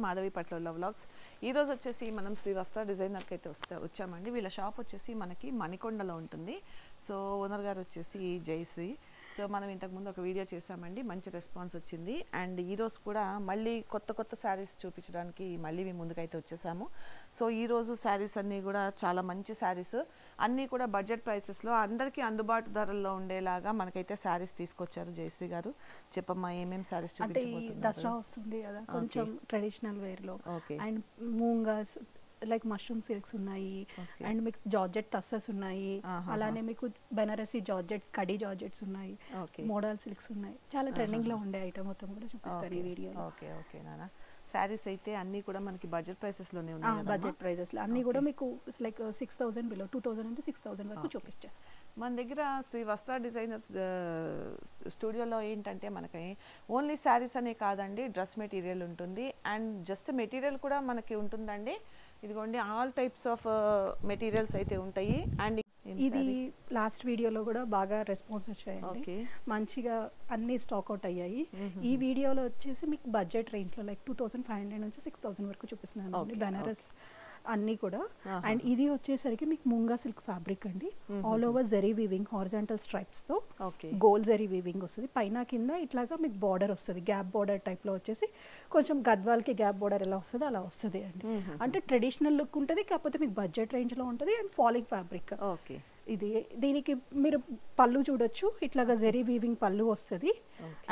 మాధవి పట్ల వ్లాగ్స్. ఈరోజు వచ్చేసి మనం శ్రీ వస్త్ర డిజైనర్కి అయితే వచ్చామండి. వీళ్ళ షాప్ వచ్చేసి మనకి మణికొండలో ఉంటుంది. సో ఓనర్ గారు వచ్చేసి జయశ్రీ. సో మనం ఇంతకుముందు ఒక వీడియో చేసామండి, మంచి రెస్పాన్స్ వచ్చింది. అండ్ ఈరోజు కూడా మళ్ళీ కొత్త శారీస్ చూపించడానికి మళ్ళీ మేము ముందుకైతే వచ్చేసాము. సో ఈరోజు శారీస్ అన్నీ కూడా చాలా మంచి శారీస్, అన్నీ కూడా బడ్జెట్ ప్రైసెస్లో అందరికీ అందుబాటు ధరల్లో ఉండేలాగా మనకైతే శారీస్ తీసుకొచ్చారు జయశ్రీ గారు. చెప్పమ్మా, ఏమేమి శారీస్ చూపించబోతున్నారు? దసరా వస్తుంది కదా, కొంచెం ట్రెడిషనల్ వేర్లో అండ్ మూంగాస్ లైక్ మష్రూమ్ సిల్క్స్ ఉన్నాయి, అండ్ మీకు జార్జెట్ టస్సెస్ ఉన్నాయి, అలానే మీకు బెనారసీ జార్జెట్ కడీ జార్జెట్స్ ఉన్నాయి, మోడల్ సిల్క్స్ ఉన్నాయి. చాలా ట్రెండింగ్ లో ఉండే ఐటమ్ మొత్తం కూడా చూపిస్తారు ఈ వీడియో. ఓకే ఓకే నాన్న, శారీస్ అయితే అన్ని కూడా మనకి బడ్జెట్ ప్రైసెస్ లోనే ఉన్నాయి. బడ్జెట్ ప్రైసెస్ లో అన్ని కూడా మీకు లైక్ 6,000 బిలో 2,000 నుంచి 6,000 వరకు చూపిస్తారు. మన దగ్గర శ్రీ వస్త్ర డిజైనర్స్ స్టూడియోలో ఏంటంటే మనకి ఓన్లీ శారీస్ అనే కాదండి, డ్రెస్ మెటీరియల్ ఉంటుంది. అండ్ జస్ట్ మెటీరియల్ కూడా మనకి ఉంటుందండి. ఇదిగోండి, ఆల్ టైప్స్ ఆఫ్ మెటీరియల్స్ అయితే ఉంటాయి. అండ్ ఇది లాస్ట్ వీడియోలో కూడా బాగా రెస్పాన్స్ వచ్చాయండి, మంచిగా అన్ని స్టాక్ అవుట్ అయ్యాయి. ఈ వీడియోలో వచ్చేసి మీకు బడ్జెట్ రేంజ్ లో లైక్ 2,500 నుంచి 6,000 వరకు చూపిస్తున్నాను బెనారస్ అన్ని కూడా. అండ్ ఇది వచ్చేసరికి మీకు ముంగా సిల్క్ ఫ్యాబ్రిక్ అండి, all over zari weaving horizontal stripes తో గోల్డ్ జరీ వీవింగ్ వస్తుంది. పైన కింద ఇట్లాగా మీకు బార్డర్ వస్తుంది, గ్యాప్ బార్డర్ టైప్ లో వచ్చేసి కొంచెం గద్వాల్కి గ్యాప్ బార్డర్ ఎలా వస్తుందో అలా వస్తుంది అండి. అంటే ట్రెడిషనల్ లుక్ ఉంటుంది, కాకపోతే మీకు బడ్జెట్ రేంజ్ లో ఉంటుంది. అండ్ ఫాలింగ్ ఫ్యాబ్రిక్ ఇది. దీనికి మీరు పళ్ళు చూడొచ్చు, ఇట్లాగా జెరీ వీవింగ్ పళ్ళు వస్తుంది.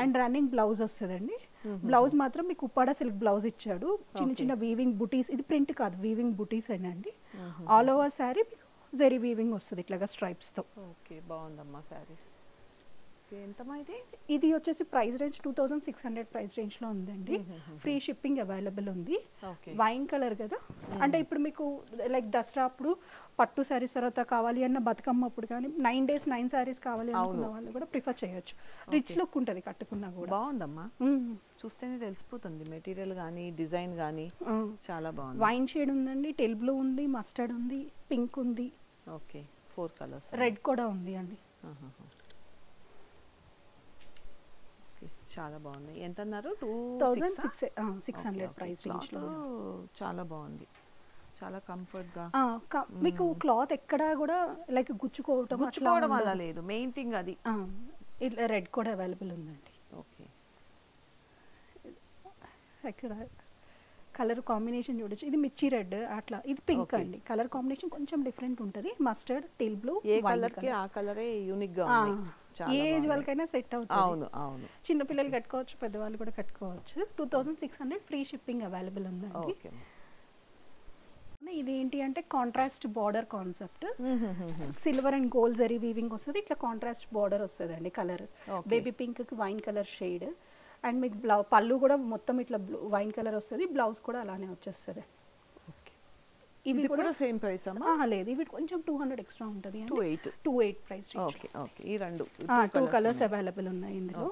అండ్ రన్నింగ్ బ్లౌజ్ వస్తుంది అండి. బ్లౌజ్ మాత్రం మీకు ఉప్పాడ సిల్క్ బ్లౌజ్ ఇచ్చాడు, చిన్న చిన్న వీవింగ్ బుటీస్. ఇది ప్రింట్ కాదు, వీవింగ్ బుటీస్ అండి. All over sari zari weaving వస్తుంది ఇట్లాగా స్ట్రైప్స్ తో. ఓకే, బాగుందమ్మా శారీ. ఎంతమా ఇది? ఇది వచ్చేసి ప్రైస్ రేంజ్ 2,600 ప్రైస్ రేంజ్ లో ఉందండి. ఫ్రీ షిప్పింగ్ అవైలబుల్ ఉంది. వైన్ కలర్ కదా, అంటే ఇప్పుడు మీకు లైక్ దసరా అప్పుడు పట్టు శారీస్ తర్వాత కావాలి అన్న, బతుకమ్మ అప్పుడు కానీ 9 days 9 శారీస్ కావాలి అనుకున్న వాళ్ళు కూడా ప్రిఫర్ చేయొచ్చు. రిచ్ లుక్ ఉంటుంది కట్టుకున్నా కూడా. బాగుందమ్మా, చూస్తేనే తెలిసిపోతుంది మెటీరియల్ కానీ డిజైన్ కానీ చాలా బాగుంది. వైన్ షేడ్ ఉందండి, టెల్ బ్లూ ఉంది, మస్టర్డ్ ఉంది, పింక్ ఉంది. Okay, 4 colours. రెడ్ కూడా ఉంది అండి. చాలా బాగుంది. ఎంత అన్నారు? 2,600 ప్రైస్ రేంజ్ లో. చాలా బాగుంది, చాలా కంఫర్ట్ గా. మీకు క్లాత్ ఎక్కడ కూడా లైక్ గుచ్చుకోవడం అలా లేదు, మెయిన్ థింగ్ అది. ఇట్లా రెడ్ కూడా అవైలబుల్ ఉందండి. ఓకే, ఇక్కడ కలర్ కాంబినేషన్ చూడొచ్చు. ఇది మిర్చి రెడ్ అట్లా, ఇది పింక్ అండి. కలర్ కాంబినేషన్ కొంచెం డిఫరెంట్ ఉంటుంది. మస్టర్డ్, టిల్ బ్లూ, ఏ కలర్ కి ఆ కలరే యూనిక్ గా ఉంది. ఏ ఏజ్ వాళ్ళకైనా సెట్ అవుతుంది. అవును అవును, చిన్న పిల్లలు కట్టుకోవచ్చు, పెద్దవాళ్ళు కూడా కట్టుకోవచ్చు. 2,600 ఫ్రీ షిప్పింగ్ అవైలబుల్ ఉందండి. ఇది ఏంటి అంటే contrast border concept, silver and gold zari weaving వస్తుంది. ఇట్లా కాంట్రాస్ట్ బార్డర్ వస్తుంది అండి. కలర్ బేబీ పింక్ కి వైన్ కలర్ షేడ్. అండ్ మీకు పళ్ళు కూడా మొత్తం ఇట్లా వైన్ కలర్ వస్తుంది. బ్లౌజ్ కూడా అలానే వచ్చేస్తుంది. ఇవి కూడా సేమ్ ప్రైస్ అమ్మా? లేదు, ఇవి కొంచెం 200 ఎక్స్ట్రా ఉంటుంది. 2,800 ప్రైస్. ఓకే ఓకే, ఈ రెండు 2 కలర్స్ అవైలబుల్ ఉన్నాయి ఇందులో.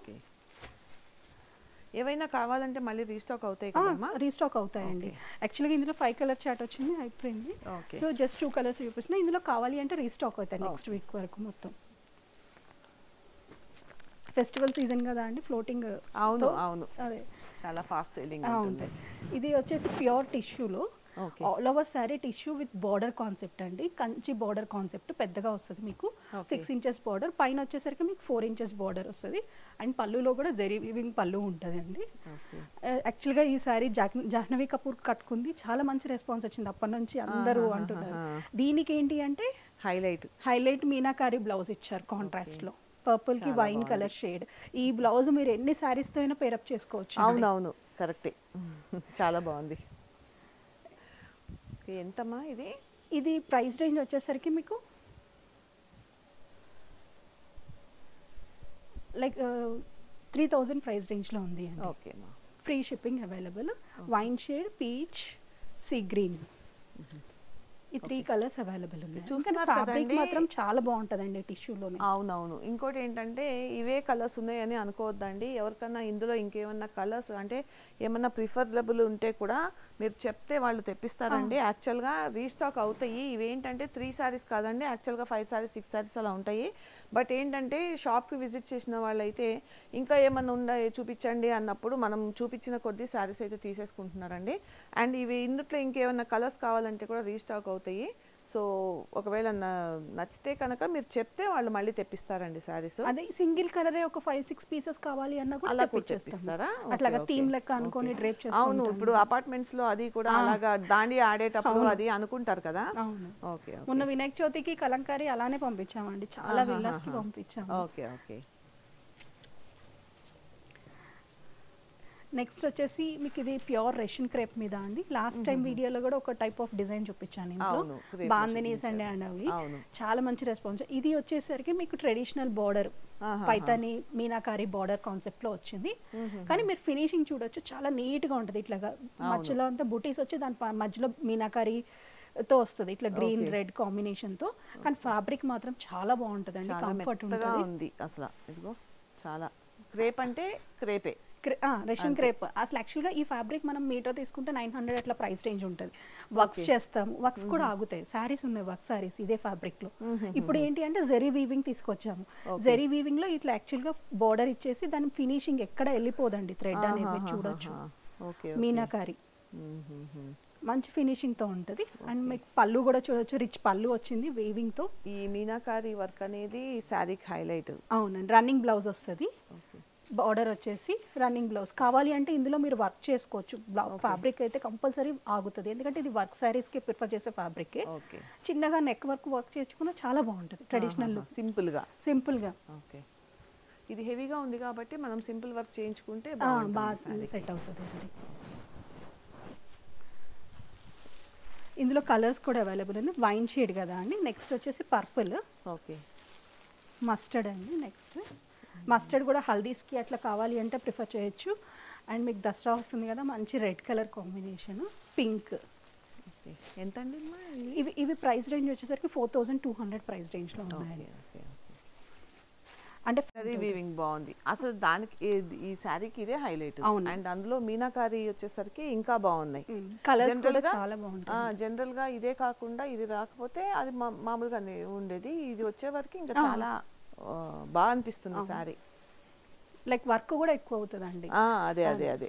ఏవైనా కావాలంటే మళ్ళీ రీస్టాక్ అవుతాయి కదమ్మా? రీస్టాక్ అవుతాయండి. యాక్చువల్గా ఇందులో 5 కలర్ చార్ట్ వచ్చింది, అయిపోయింది. సో జస్ట్ 2 కలర్స్ చూపిస్తున్నా. ఇందులో కావాలి అంటే రీస్టాక్ అవుతాయి నెక్స్ట్ వీక్ వరకు మొత్తం. ఫెస్టివల్ సీజన్ కదా అండి, ఫ్లోటింగ్. అవును అవును, అదే చాలా ఫాస్ట్ సెల్లింగ్ ఉంటుంది. ఇది వచ్చేసి ప్యూర్ టిష్యూలో all over sari tissue with border concept అండి. కంచి బార్డర్ కాన్సెప్ట్ పెద్దగా వస్తుంది మీకు. 6 inches బార్డర్, పైన వచ్చేసరికి మీకు 4 inches బార్డర్ వస్తుంది. అండ్ పళ్ళులో కూడా జరీ వీవింగ్ పళ్ళు ఉంటుంది అండి. యాక్చువల్గా ఈ శారీ జాహ్నవి కపూర్ కట్టుకుంది, చాలా మంచి రెస్పాన్స్ వచ్చింది అప్పటి నుంచి అందరూ అంటున్నారు. దీనికి ఏంటి అంటే హైలైట్ మీనాకారి బ్లౌజ్ ఇచ్చారు కాంట్రాస్ట్ లో, పర్పుల్ కి వైన్ కలర్ షేడ్. ఈ బ్లౌజ్ మీరు ఎన్ని శారీస్ తో అయినా పేరప్ చేసుకోవచ్చు. అవునవును, కరెక్టే, చాలా బాగుంది. ఎంతమ్మా ఇది? ఇది ప్రైస్ రేంజ్ వచ్చేసరికి మీకు లైక్ 3,000 ప్రైస్ రేంజ్ లో ఉంది అండి. Okay, free shipping available. Wine shade, peach, sea green, ఈ 3 కలర్స్ అవైలబుల్ ఉన్నాయి. ఫ్యాబ్రిక్ మాత్రం చాలా బాగుంటుందండి టిష్యూలోనే. అవునవును, ఇంకోటి ఏంటంటే ఇవే కలర్స్ ఉన్నాయని అనుకోవద్దండి. ఎవరికన్నా ఇందులో ఇంకేమన్నా కలర్స్ అంటే ఏమన్నా ప్రిఫరబుల్ ఉంటే కూడా మీరు చెప్తే వాళ్ళు తెప్పిస్తారండి. యాక్చువల్గా రీస్టాక్ అవుతాయి. ఇవేంటంటే 3 సారీస్ కాదండి, యాక్చువల్గా 5 సారీస్ 6 సారీస్ అలా ఉంటాయి. బట్ ఏంటంటే షాప్కి విజిట్ చేసిన వాళ్ళైతే ఇంకా ఏమన్నా ఉన్నాయి చూపించండి అన్నప్పుడు మనం చూపించిన కొద్ది సారీస్ అయితే తీసేసుకుంటున్నారండి. అండ్ ఇవి ఇందులో ఇంకేమైనా కలర్స్ కావాలంటే కూడా రీస్టాక్ అవుతాయి. సో ఒకవేళ నచ్చితే కనుక మీరు చెప్తే వాళ్ళు మళ్ళీ తెప్పిస్తారండి సారీస్. అదే సింగిల్ కలరే ఒక 5-6 పీసెస్ కావాలి అన్న కూడా అలా కూడా తెప్పిస్తారా? అట్లాగా థీమ్ లెక్క అనుకొని డ్రేప్ చేస్తాం. అవును, ఇప్పుడు అపార్ట్మెంట్స్ లో అది కూడా అలాగా దాండి ఆడేటప్పుడు అది అనుకుంటారు కదా. ఓకే, మొన్న వినాయక చవితికి కలంకారీ అలానే పంపించామండి, చాలా విల్లాస్ కి పంపించాము. Okay okay. నెక్స్ట్ వచ్చేసి మీకు ఇది ప్యూర్ రెషన్ క్రేప్ మీద అండి. లాస్ట్ టైం వీడియోలో కూడా ఒక టైప్ ఆఫ్ డిజైన్ చూపించాను ఇందులో, బాందినీస్ అండ్ అవి చాలా మంచి రెస్పాన్స్. ఇది వచ్చేసరికి మీకు traditional border Paithani meenakari border concept లో వచ్చింది. కానీ మీరు ఫినిషింగ్ చూడొచ్చు, చాలా నీట్ గా ఉంటుంది. ఇట్లాగా మధ్యలో అంతా బుటీస్ వచ్చి దాని మధ్యలో మీనాకారి తో వస్తుంది, ఇట్లా గ్రీన్ రెడ్ కాంబినేషన్ తో. కానీ ఫ్యాబ్రిక్ మాత్రం చాలా బాగుంటుంది అండి, కంఫర్ట్ ఉంటుంది అసలు. ఇదిగో చాలా క్రేప్ అంటే క్రేపే, రెషన్ క్రేప్. అసలు యాక్చువల్గా ఈ ఫ్యాబ్రిక్ మనం మీటో తీసుకుంటే 900 అట్లా ప్రైస్ రేంజ్ ఉంటుంది. వర్క్స్ చేస్తాము, వర్క్స్ కూడా ఆగుతాయి. శారీస్ ఉన్నాయి వర్క్ శారీస్ ఇదే ఫ్యాబ్రిక్ లో. ఇప్పుడు ఏంటి అంటే జెరీ వీవింగ్ తీసుకొచ్చాము. జెరీ వీవింగ్ లో ఇట్లా యాక్చువల్గా బార్డర్ ఇచ్చేసి దాని ఫినిషింగ్ ఎక్కడ వెళ్ళిపోదండి, థ్రెడ్ అనేది చూడొచ్చు. మీనాకారి మంచి ఫినిషింగ్ తో ఉంటది. అండ్ మీకు పళ్ళు కూడా చూడొచ్చు, రిచ్ పళ్ళు వచ్చింది వీవింగ్ తో. ఈ మీనాకారి వర్క్ అనేది శారీకి హైలైట్. అవునండి, రన్నింగ్ బ్లౌజ్ వస్తుంది, బార్డర్ వచ్చేసి రన్నింగ్ బ్లౌజ్. కావాలి అంటే ఇందులో మీరు వర్క్ చేసుకోవచ్చు. ఫ్యాబ్రిక్ అయితే కంపల్సరీ ఆగుతుంది, ఎందుకంటే ఇది వర్క్ శారీస్ కి ప్రిఫర్ చేసే ఫ్యాబ్రిక్. చిన్నగా నెక్ వర్క్ చేసుకున్నా చాలా బాగుంటుంది, ట్రెడిషనల్ లుక్, సింపుల్ గా. ఇది హెవీగా ఉంది కాబట్టి మనం సింపుల్ వర్క్ చేయించుకుంటే బాగా సెట్ అవుతుంది. ఇందులో కలర్స్ కూడా అవైలబుల్ ఉంది. వైన్ షేడ్ కదా అండి. నెక్స్ట్ వచ్చేసి పర్పుల్, మస్టర్డ్ అండి. నెక్స్ట్ మస్టర్డ్ కూడా హల్దీస్కి అట్లా కావాలి అంటే ప్రిఫర్ చేయొచ్చు. అండ్ మీకు దసరా వస్తుంది కదా, మంచి రెడ్ కలర్ కాంబినేషన్, పింక్. ఎంత అండి ఇవి ప్రైస్ రేంజ్ వచ్చేసరికి 4200 ప్రైస్ రేంజ్లో ఉన్నాయండి. అంటే వీవింగ్ బాగుంది అసలు, దానికి ఈ శారీకి ఇదే హైలైట్. అండ్ అందులో మీనాకారి వచ్చేసరికి ఇంకా బాగున్నాయి. కలర్స్ కూడా చాలా బాగుంటాయి. జనరల్ గా ఇదే కాకుండా ఇది రాకపోతే అది మామూలుగా ఉండేది, ఇది వచ్చే వరకు ఇంకా చాలా బాగా అనిపిస్తుంది శారీ. లైక్ వర్క్ కూడా ఎక్కువ అవుతుందండి. అదే అదే అదే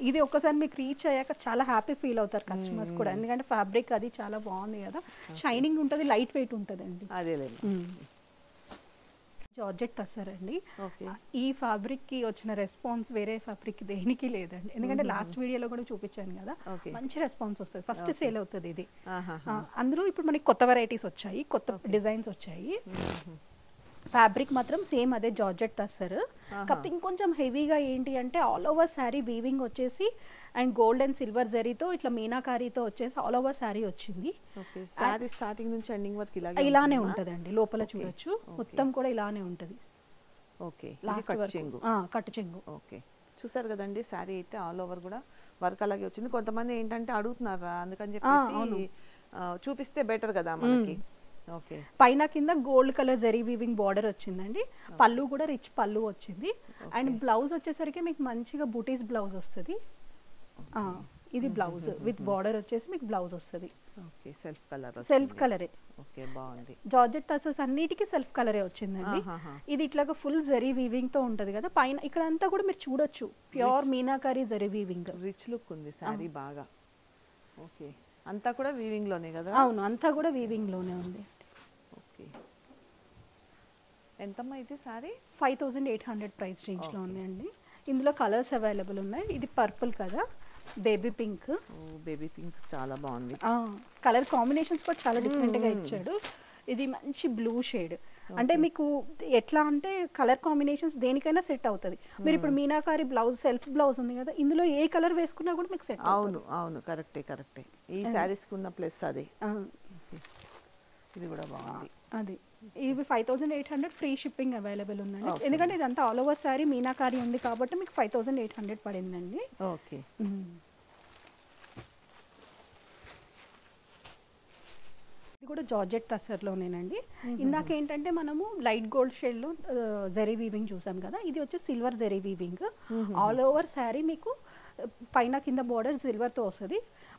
ఇది ఒక్కసారి మీకు రీచ్ అయ్యాక చాలా హ్యాపీ ఫీల్ అవుతారు కస్టమర్స్ కూడా, ఎందుకంటే ఫ్యాబ్రిక్ అది చాలా బాగుంది కదా, షైనింగ్ ఉంటుంది, లైట్ వెయిట్ ఉంటుంది అండి. అదేలేదు. జార్జెట్ టసర్ అండి. ఈ ఫ్యాబ్రిక్ కి వచ్చిన రెస్పాన్స్ వేరే ఫ్యాబ్రిక్ దేనికి లేదండి, ఎందుకంటే లాస్ట్ వీడియోలో కూడా చూపించాను కదా, మంచి రెస్పాన్స్ వస్తుంది, ఫస్ట్ సేల్ అవుతుంది ఇది. అందులో ఇప్పుడు మనకి కొత్త వెరైటీస్ వచ్చాయి, కొత్త డిజైన్స్ వచ్చాయి. ఫ్యాబ్రిక్ మాత్రం సేమ్ అదే జార్జెట్ టసర్, కాకపోతే ఇంకొంచెం హెవీగా ఏంటి అంటే ఆల్ ఓవర్ శారీ వీవింగ్ వచ్చేసి అండ్ గోల్డ్ అండ్ సిల్వర్ జరీతో ఇట్లా మీనాకారీతో వచ్చేసి ఆల్ ఓవర్ శారీ వచ్చింది. శారీ స్టార్టింగ్ నుంచి ఎండింగ్ వరకు ఇలానే ఉంటదండి, లోపల చూడొచ్చు మొత్తం కూడా ఇలానే ఉంటది. ఓకే, లాస్ట్ కట్టు చెంగు. ఓకే, చూసారు కదండి, శారీ అయితే ఆల్ ఓవర్ కూడా వర్క్ అలాగే వచ్చింది. కొంతమంది ఏంటంటే అడుగుతున్నారు, అందుకని చెప్పేసి చూపిస్తే బెటర్ కదా మనకి. పైన కింద gold colour zari weaving border వచ్చిందండి, పళ్ళు కూడా రిచ్ పళ్ళు వచ్చింది. అండ్ బ్లౌజ్ వచ్చేసరికి మీకు మంచిగా బూటీస్ బ్లౌజ్ వస్తుంది. ఇది బ్లౌజ్ విత్ బార్డర్ వచ్చేసి మీకు బ్లౌజ్ వస్తుంది. సెల్ఫ్ కలరే. జార్జెట్ టసర్స్ అన్నిటికీ సెల్ఫ్ కలరే వచ్చిందండి. ఇది ఇట్లాగా ఫుల్ జరీ వీవింగ్ తో ఉంటది కదా, పైన ఇక్కడ అంతా కూడా మీరు చూడొచ్చు pure meenakari zari weaving, rich look ఉంది సారీ బాగా. ఓకే, అంతా కూడా వీవింగ్ లోనే కదా? అవును, అంతా కూడా వీవింగ్ లోనే ఉంది. ఓకే, ఎంతమ్మా ఇది సారీ? 5800 ప్రైస్ రేంజ్ లో ఉంది అండి. ఇందులో కలర్స్ అవైలబుల్ ఉన్నాయి. ఇది పర్పుల్ కదా, బేబీ పింక్. బేబీ పింక్ చాలా బాగుంది. కలర్ కాంబినేషన్స్ కూడా చాలా డిఫరెంట్ గా ఇచ్చాడు. ఇది మంచి బ్లూ షేడ్, అంటే మీకు ఎట్లా అంటే కలర్ కాంబినేషన్స్ దేనికైనా సెట్ అవుతుంది. మీరు ఇప్పుడు మీనాకారి బ్లౌజ్ సెల్ఫ్ బ్లౌజ్ ఉంది కదా, ఇందులో ఏ కలర్ వేసుకున్నా కూడా మీకు సెట్. అవును అవును, కరెక్టే కరెక్టే. ఈ సారీస్ కి ఉన్న ప్లస్ అది. ఇది కూడా బాగుంది. అది ఇవి 5800 ఫ్రీ షిప్పింగ్ అవైలబుల్ ఉందండి, ఎందుకంటే ఇదంతా ఆల్ ఓవర్ సారీ మీనాకారి ఉంది కాబట్టి మీకు 5800 పడిందండి. ఓకే, ఇది కూడా జార్జెట్ టసర్లోనేనండి. ఇందాక ఏంటంటే మనము లైట్ గోల్డ్ షేడ్లో జరీ వీవింగ్ చూసాం కదా, ఇది వచ్చి silver zari weaving. All over sari మీకు పైన కింద బార్డర్ సిల్వర్తో వస్తుంది.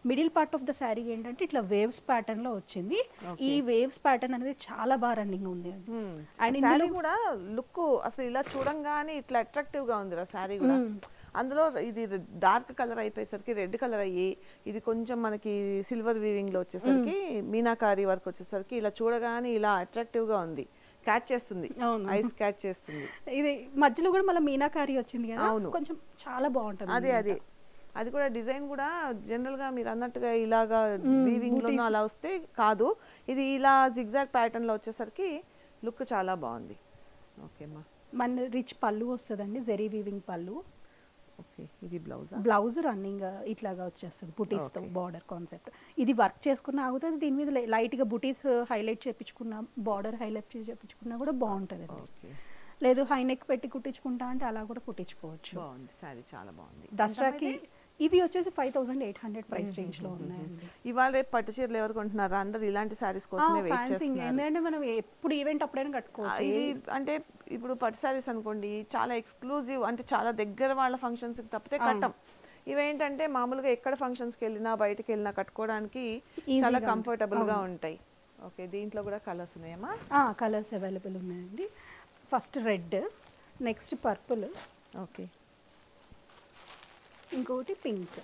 Middle part of the sari ఏంటంటే ఇట్లా వేవ్స్ ప్యాటర్న్ లో వచ్చింది. ఈ వేవ్స్ ప్యాటర్న్ అనేది చాలా బాగా రన్నింగ్ ఉంది అండి. అండ్ ఇందులో కూడా లుక్ అసలు ఇలా చూడంగానే ఇట్లా అట్రాక్టివ్ గా ఉంది శారీ కూడా. అందులో ఇది డార్క్ కలర్ అయిపోయేసరికి రెడ్ కలర్ అయ్యి ఇది కొంచెం మనకి సిల్వర్ వీవింగ్ లో వచ్చేసరికి మీనాకారి వర్క్ వచ్చేసరికి ఇలా చూడగానే ఇలా అట్రాక్టివ్ గా ఉంది, క్యాచ్ చేస్తుంది, ఐస్ క్యాచ్ చేస్తుంది. ఇది మధ్యలో కూడా మళ్ళీ మీనాకారి వచ్చింది కదా, కొంచెం చాలా బాగుంటుంది. అదే అది కూడా డిజైన్ కూడా జనరల్ గా మీరు అన్నట్టుగా ఇలాగా వీవింగ్ లోనూ అలా వస్తే కాదు, ఇది ఇలా జిగ్జాగ్ ప్యాటర్న్ లో వచ్చేసరికి లుక్ చాలా బాగుంది. ఓకేమ్మా, మన రిచ్ పళ్ళు వస్తుందండి, జెరీ వీవింగ్ పళ్ళు. ఓకే, ఇది బ్లౌజ్ రన్నింగ్ ఇట్లాగా వచ్చేస్తుంది బుటీస్ తో బార్డర్ కాన్సెప్ట్. ఇది వర్క్ చేసుకున్న ఆగుతుంది, దీని మీద లైట్ గా బుటీస్ హైలైట్ చేపించుకున్నా, బార్డర్ హైలైట్ చేపించుకున్నా కూడా బాగుంటుంది. లేదు హై నెక్ పెట్టి కుట్టించుకుంటా అంటే అలా కూడా కుట్టించుకోవచ్చు. బాగుంది సారీ, చాలా బాగుంది. దసరాకి ఇవి వచ్చేసి 5800 ప్రైస్ రేంజ్ లో ఉన్నాయండి. ఇవాళ రేపు పట్టు చీరలు ఎవరు కొంటున్నారా? అందరూ ఇలాంటి సారీస్ కోసమే వెయిట్ చేస్తున్నారు. ఎందుకంటే మనం ఎప్పుడు ఈవెంట్ అప్పుడైనా కట్టుకోవచ్చు. ఇది అంటే ఇప్పుడు పట్టు సారీస్ అనుకోండి చాలా ఎక్స్క్లూజివ్, అంటే చాలా దగ్గర వాళ్ళ ఫంక్షన్స్ కి తప్పితే కట్టం. ఇవేంటంటే మామూలుగా ఎక్కడ ఫంక్షన్స్కి వెళ్ళినా బయటకు వెళ్ళినా కట్టుకోవడానికి చాలా కంఫర్టబుల్ గా ఉంటాయి. ఓకే, దీంట్లో కూడా కలర్స్ ఉన్నాయమ్మా? కలర్స్ అవైలబుల్ ఉన్నాయండి. First red, next purple, okay, ఇంకోటి పింక్,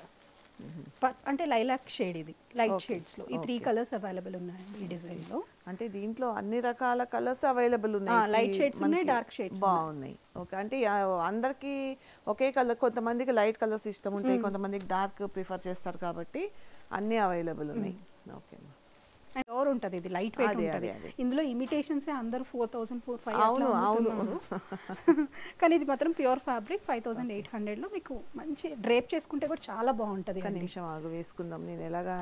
అంటే లైలాక్ షేడ్. ఇది లైట్ షేడ్స్ లో ఈ 3 కలర్స్ అవైలబుల్ ఉన్నాయండి ఈ డిజైన్ లో. అంటే దీంట్లో అన్ని రకాల కలర్స్ అవైలబుల్ ఉన్నాయి. లైట్ షేడ్స్ ఉన్నాయి, డార్క్ షేడ్స్ బాగున్నాయి. ఓకే, అంటే అందరికి ఒకే కలర్, కొంతమందికి లైట్ కలర్స్ ఇష్టం ఉంటాయి, కొంతమందికి డార్క్ ప్రిఫర్ చేస్తారు, కాబట్టి అన్ని అవైలబుల్ ఉన్నాయి. ఓకే, అండ్ ఓవర్ ఉంటుంది, ఇది లైట్ వెయిట్ ఉంటుంది. ఇందులో ఇమిటేషన్స్ అందరూ 4000-4500 అవును, కానీ ఇది మాత్రం ప్యూర్ ఫ్యాబ్రిక్ 5800 లో మీకు మంచి డ్రేప్ చేసుకుంటే కూడా చాలా బాగుంటుంది. ఒక నిమిషం ఆగు, వేసుకుందాం. నేను ఎలాగా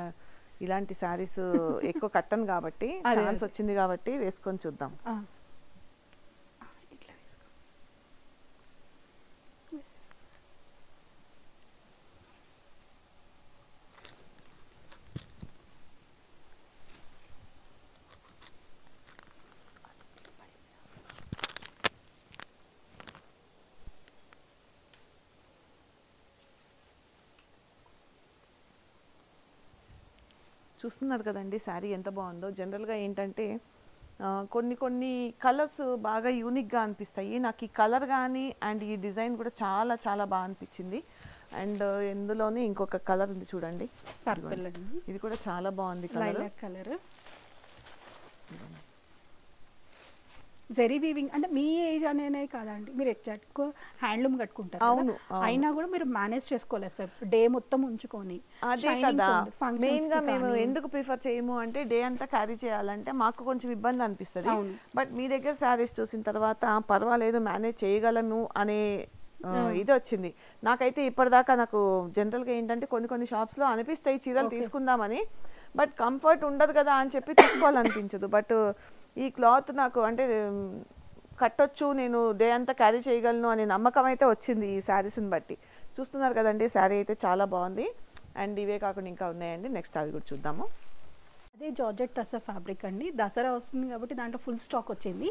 ఇలాంటి శారీస్ ఎక్కువ కట్టను కాబట్టి ఛాన్స్ వచ్చింది కాబట్టి వేసుకొని చూద్దాం. చూస్తున్నారు కదండి శారీ ఎంత బాగుందో. జనరల్గా ఏంటంటే కొన్ని కలర్స్ బాగా యూనిక్గా అనిపిస్తాయి. నాకు ఈ కలర్ కానీ అండ్ ఈ డిజైన్ కూడా చాలా చాలా బాగా అనిపించింది. అండ్ ఇందులోనే ఇంకొక కలర్ ఉంది చూడండి, పర్పుల్. ఇది కూడా చాలా బాగుంది కలర్. జెరీ వీవింగ్ అంటే మీ ఏజ్ అనేనే కాదండి, మీరు ఎగ్జాక్ట్ హ్యాండ్లూమ్ కట్టుకుంటారు. అవును, అయినా కూడా మీరు మేనేజ్ చేసుకోలేదు సార్, డే మొత్తం ఉంచుకొని. అదే కదా మెయిన్ గా మేము ఎందుకు ప్రిఫర్ చేయము అంటే, డే అంతా క్యారీ చేయాలంటే మాకు కొంచెం ఇబ్బంది అనిపిస్తుంది. బట్ మీ దగ్గర శారీస్ చూసిన తర్వాత పర్వాలేదు, మేనేజ్ చేయగలను అనే ఇది వచ్చింది నాకైతే. ఇప్పటిదాకా నాకు జనరల్గా ఏంటంటే కొన్ని షాప్స్లో అనిపిస్తాయి చీరలు తీసుకుందామని, బట్ కంఫర్ట్ ఉండదు కదా అని చెప్పి తీసుకోవాలనిపించదు. బట్ ఈ క్లాత్ నాకు అంటే కట్టొచ్చు, నేను డే అంతా క్యారీ చేయగలను అనే నమ్మకం అయితే వచ్చింది ఈ శారీస్ని బట్టి. చూస్తున్నారు కదండి, శారీ అయితే చాలా బాగుంది. అండ్ ఇవే కాకుండా ఇంకా ఉన్నాయండి, నెక్స్ట్ అవి కూడా చూద్దాము. అదే జార్జెట్ దసరా ఫ్యాబ్రిక్ అండి, దసరా వస్తుంది కాబట్టి దాంట్లో ఫుల్ స్టాక్ వచ్చింది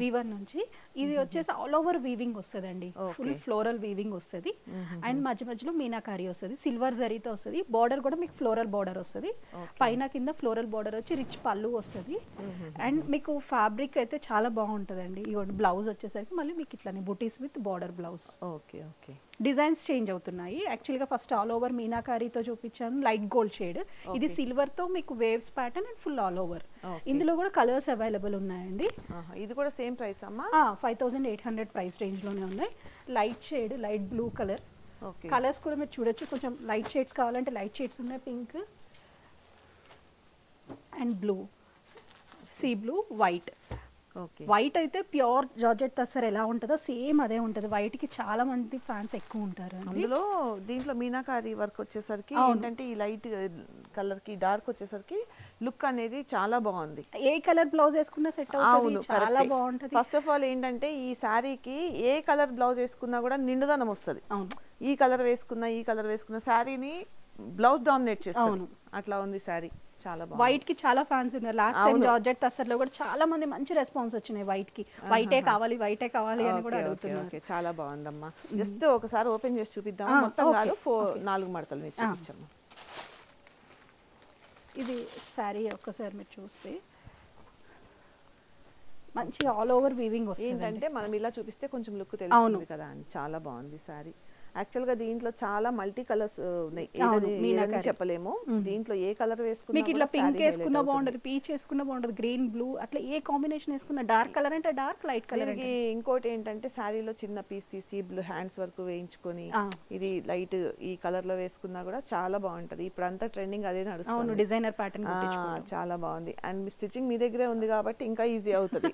వీవర్ నుంచి. ఇది వచ్చేసి ఆల్ ఓవర్ వీవింగ్ వస్తుందండి, ఫుల్ ఫ్లోరల్ వీవింగ్ వస్తుంది. అండ్ మధ్య మధ్యలో మీనాకారి వస్తుంది, సిల్వర్ జరీతో వస్తుంది. బార్డర్ కూడా మీకు ఫ్లోరల్ బార్డర్ వస్తుంది, పైన కింద ఫ్లోరల్ బార్డర్ వచ్చి రిచ్ పళ్ళు వస్తుంది. అండ్ మీకు ఫ్యాబ్రిక్ అయితే చాలా బాగుంటుందండి. ఇవ్వండి బ్లౌజ్ వచ్చేసరికి మళ్ళీ మీకు ఇట్లానే బుటీస్ with border blouse. Okay okay, designs change అవుతున్నాయి. యాక్చువల్గా ఫస్ట్ ఆల్ ఓవర్ మీనాకారితో చూపించాను, లైట్ గోల్డ్ షేడ్. ఇది సిల్వర్ తో మీకు waves pattern and full all over. ఇందులో కూడా కలర్స్ అవైలబుల్ ఉన్నాయండి. ఇది కూడా సేమ్ ప్రైస్ అమ్మా? 5800 ప్రైస్ రేంజ్ లోనే ఉన్నాయి. Light shade, light blue colour. Colours కూడా మీరు చూడొచ్చు, కొంచెం లైట్ షేడ్స్ కావాలంటే లైట్ షేడ్స్ ఉన్నాయి, pink and blue, sea blue, white. White అయితే ప్యూర్ జార్జెట్ టస్సర్ ఎలా ఉంటుందో సేమ్ అదే ఉంటుంది. వైట్ కి చాలా మంది ఫ్యాన్స్ ఎక్కువ ఉంటారు. అందులో దీంట్లో మీనాకారి వర్క్ వచ్చేసరికి ఏంటంటే ఈ లైట్ కలర్ కి డార్క్ వచ్చేసరికి లుక్ అనేది చాలా బాగుంది. ఏ కలర్ బ్లౌజ్ వేసుకున్నా సెట్ అవుతుంది, చాలా బాగుంటుంది. ఫస్ట్ ఆఫ్ ఆల్ ఏంటంటే ఈ శారీకి ఏ కలర్ బ్లౌజ్ వేసుకున్నా కూడా నిండుదనం వస్తుంది. ఈ కలర్ వేసుకున్నా శారీని బ్లౌజ్ డామినేట్ చేస్తుంది, అట్లా ఉంది శారీ. చాలా బాగుంది. వైట్ కి చాలా ఫ్యాన్స్ ఉన్నారు. లాస్ట్ టైం జార్జెట్ టస్సర్ లో కూడా చాలా మంది మంచి రెస్పాన్స్ వచ్చినాయి వైట్ కి. వైటే కావాలి అని కూడా అడుగుతున్నారు. ఓకే చాలా బాగుందమ్మా. జస్ట్ ఒకసారి ఓపెన్ చేసి చూపిద్దాం. మొత్తం కాదు 4 మడతలు మీరు చూపించమ్మా. ఇది శారీ ఒక్కసారి మీరు చూస్తే మంచి ఆల్ ఓవర్ వీవింగ్ వస్తుంది. ఏంటంటే మనం ఇలా చూపిస్తే కొంచెం లుక్ తెలుస్తుంది కదా అని. చాలా బాగుంది శారీ. యాక్చువల్గా దీంట్లో చాలా మల్టీ కలర్స్ ఉన్నాయి, ఏదని చెప్పలేము. దీంట్లో ఏ కలర్ వేసుకున్నా మీకు ఇట్లా పింక్ వేసుకున్నా బాగుంటది, పీచ్ వేసుకున్నా బాగుంటది, గ్రీన్ బ్లూ అట్లా ఏ కాంబినేషన్ వేసుకున్నా, డార్క్ కలర్ అంటే డార్క్, లైట్ కలర్. ఇంకోటి ఏంటంటే శారీలో చిన్న పీస్ తీసి బ్లూ హ్యాండ్స్ వరకు వేయించుకొని ఇది లైట్ ఈ కలర్ లో వేసుకున్నా కూడా చాలా బాగుంటది. ఇప్పుడు అంతా ట్రెండింగ్ అదే నడుస్తుంది. డిజైనర్ ప్యాటర్న్ చాలా బాగుంది. అండ్ మీ స్టిచ్చింగ్ మీ దగ్గరే ఉంది కాబట్టి ఇంకా ఈజీ అవుతుంది.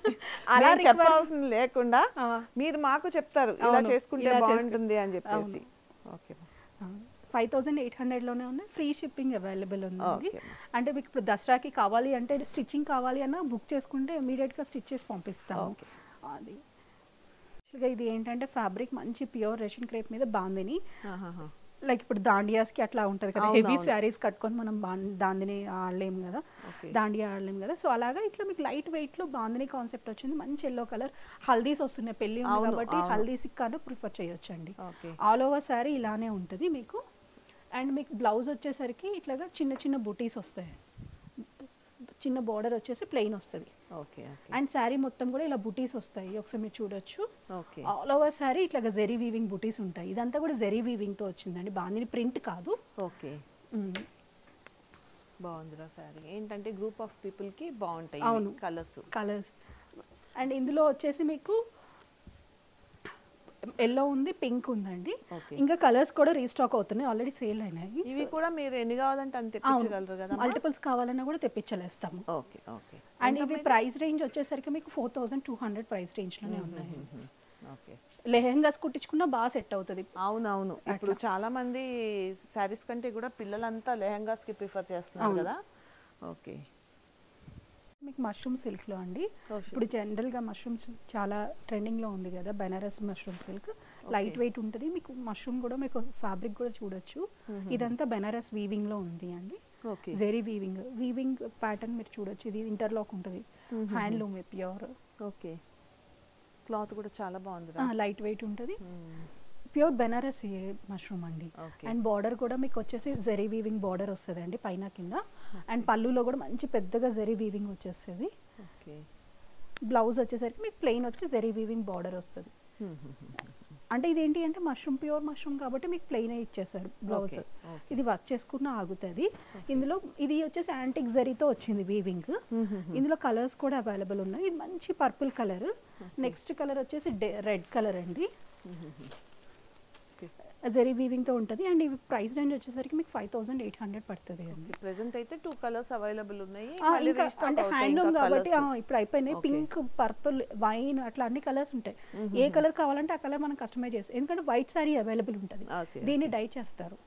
అలా చెప్పాల్సిన లేకుండా మీరు మాకు చెప్తారు ఇలా చేసుకుంటే బాగుంటుంది అని చెప్పేసి. ఓకే 5800 లోనే ఉన్నాయి. ఫ్రీ షిప్పింగ్ అవైలబుల్ ఉంది. అంటే మీకు ఇప్పుడు దసరాకి కావాలి అంటే స్టిచ్చింగ్ కావాలి అన్న బుక్ చేసుకుంటే ఇమీడియట్ గా స్టిచ్ చేసి పంపిస్తాము. అది ఇది ఏంటంటే ఫ్యాబ్రిక్ మంచి ప్యూర్ రెషన్ క్రేప్ మీద బాందిని, లైక్ ఇప్పుడు దాండియాస్ కి అట్లా ఉంటది కదా, హెవీ శారీస్ కట్టుకొని మనం దాండిని ఆడలేము కదా, దాండియా ఆడలేము కదా. సో అలాగా ఇట్లా మీకు లైట్ వెయిట్ లో బాందిని కాన్సెప్ట్ వచ్చింది. మంచి ఎల్లో కలర్. హల్దీస్ వస్తున్నాయి, పెళ్లి ఉంది కాబట్టి హల్దీస్ కాను ప్రిఫర్ చేయొచ్చు అండి. ఆల్ ఓవర్ శారీ ఇలానే ఉంటుంది మీకు. అండ్ మీకు బ్లౌజ్ వచ్చేసరికి ఇట్లాగా చిన్న చిన్న బుటీస్ వస్తాయి, చిన్న బార్డర్ వచ్చేసి ప్లెయిన్ వస్తుంది. అండ్ శారీ మొత్తం కూడా ఇలా బుటీస్ వస్తాయి, ఒకసారి మీరు చూడొచ్చు. ఆల్ ఓవర్ శారీ ఇట్లా జెరీ వీవింగ్ బుటీస్ ఉంటాయి. ఇదంతా కూడా జెరీ వీవింగ్ తో వచ్చిందండి, బాందిని ప్రింట్ కాదు. ఓకే బాగుందిరా శారీ. ఏంటంటే గ్రూప్ ఆఫ్ పీపుల్ కి బాగుంటాయి కలర్స్. అండ్ ఇందులో వచ్చేసి మీకు ఎల్లో ఉంది, పింక్ ఉందండి. ఇంకా కలర్స్ కూడా రీస్టాక్ అవుతున్నాయి, ఆల్రెడీ సేల్ అయినాయి. ఇవి కూడా మీరు ఎన్ని కావాలంటే అంత తెప్పించగలరు కదా, మల్టిపుల్స్ కావాలన్నా కూడా తెప్పించలేస్తాము. అండ్ ఇవి ప్రైస్ రేంజ్ వచ్చేసరికి మీకు 4200 ప్రైస్ రేంజ్ లోనే ఉన్నాయి. లెహెంగాస్ కుట్టించుకున్నా బాగా సెట్ అవుతుంది. అవునవును, ఇప్పుడు చాలా మంది శారీస్ కంటే కూడా పిల్లలంతా లెహెంగాస్ కి ప్రిఫర్ చేస్తున్నారు కదా. ఓకే మీకు మష్రూమ్ సిల్క్ లో అండి, ఇప్పుడు జనరల్ గా మష్రూమ్స్ చాలా ట్రెండింగ్ లో ఉంది కదా, Banaras mushroom silk. Light weight ఉంటుంది మీకు. మష్రూమ్ కూడా మీకు ఫ్యాబ్రిక్ కూడా చూడొచ్చు. ఇదంతా బెనారస్ వీవింగ్ లో ఉంది అండి. జెరీ వీవింగ్ ప్యాటర్న్ మీరు చూడొచ్చు. ఇది ఇంటర్లాక్ ఉంటుంది, హ్యాండ్లూమ్ ప్యూర్. ఓకే క్లాత్ కూడా చాలా బాగుంది, లైట్ వెయిట్ ఉంటుంది, ప్యూర్ బెనారస్ మష్రూమ్ అండి. అండ్ బార్డర్ కూడా మీకు వచ్చేసి జెరీ వీవింగ్ బార్డర్ వస్తుంది అండి పైన కింద. అండ్ పళ్ళులో కూడా మంచి పెద్దగా జెరీ వీవింగ్ వచ్చేస్తుంది. బ్లౌజ్ వచ్చేసరికి మీకు ప్లెయిన్ వచ్చి జెరీ వీవింగ్ బార్డర్ వస్తుంది. అంటే ఇదేంటి అంటే మష్రూమ్, ప్యూర్ మష్రూమ్ కాబట్టి మీకు ప్లెయిన్ ఇచ్చేసారు బ్లౌజ్. ఇది వర్క్ చేసుకున్న ఆగుతుంది. ఇందులో ఇది వచ్చేసి యాంటిక్ జరీతో వచ్చింది వీవింగ్. ఇందులో కలర్స్ కూడా అవైలబుల్ ఉన్నాయి. ఇది మంచి పర్పుల్ కలర్. నెక్స్ట్ కలర్ వచ్చేసి రెడ్ కలర్ అండి, జెరీ వీవింగ్ తో ఉంటుంది. అండ్ ఇవి ప్రైస్ రేంజ్ వచ్చేసరికి మీకు 5800 పడుతుంది అండి. ప్రెజెంట్ అయితే 2 కలర్స్ అవైలబుల్ ఉన్నాయి. అంటే హ్యాండ్లూమ్ కాబట్టి ఇప్పుడు అయిపోయినాయి. పింక్, పర్పుల్, వైన్ అట్లా అన్ని కలర్స్ ఉంటాయి. ఏ కలర్ కావాలంటే ఆ కలర్ మనం కస్టమైజ్ చేస్తాం. ఎందుకంటే వైట్ సారీ అవైలబుల్ ఉంటుంది, దీన్ని డై చేస్తారు